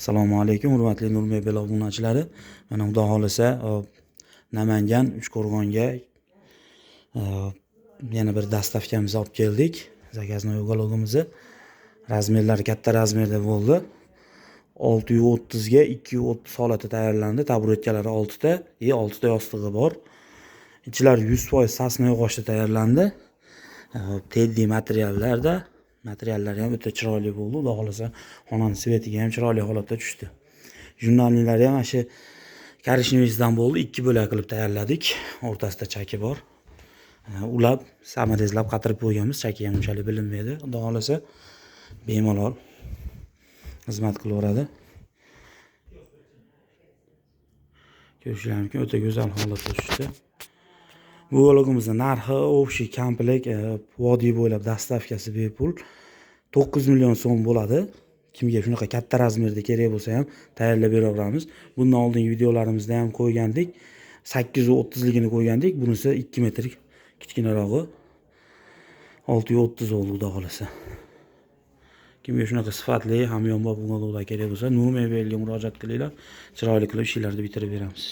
Assalomu alaykum, hurmatli Nur Mebel obunachilari. Mana xudo xolisa Namangan Uchqo'rg'onga yana bir dastavkamizni olib keldik. Zakaznoy uгологimizni razmerlari katta razmerda bo'ldi. 630 ga 230 holatda tayyorlandi. Taburetkalari 6 ta, 6 ta yostig'i bor. Ichlari 100% sasna yog'ochda tayyorlandi. Teddy materiallarda materiallari ham o'ta chiroyli bo'ldi. Xudo xolasa xonani svetiga ham chiroyli holatda tushdi. Jurnalnilari ham shu korishnevisdan bo'ldi. 2 bo'lak qilib tayyorladik. O'rtasida chaki bor. Ulab, samarezlab qatirib qo'yganmiz. Chaki ham unchalik bilinmaydi. Xudo xolasa bemalol xizmat qilaveradi. Ko'rishingiz mumkin, o'ta go'zal holatda tushdi. Bu uгологimizning narxi общий komplekt vodiy bo'ylab dastavkasi bepul 9 million so'm bo'ladi. Kimga shunaqa katta razmerda kerak bo'lsa ham tayyorlab beraveramiz. Bundan oldingi videolarimizda ham qo'ygandik. 830 ligini qo'ygandik. Bunisi 2 metr kichkinarog'i. 630 bo'ldi xudo xolasa. Kimga shunaqa sifatli hamyonbop uголокlar kerak bo'lsa, Nur Mebelga murojaat qilinglar. Chiroyli qilib ishlarni bitirib beramiz.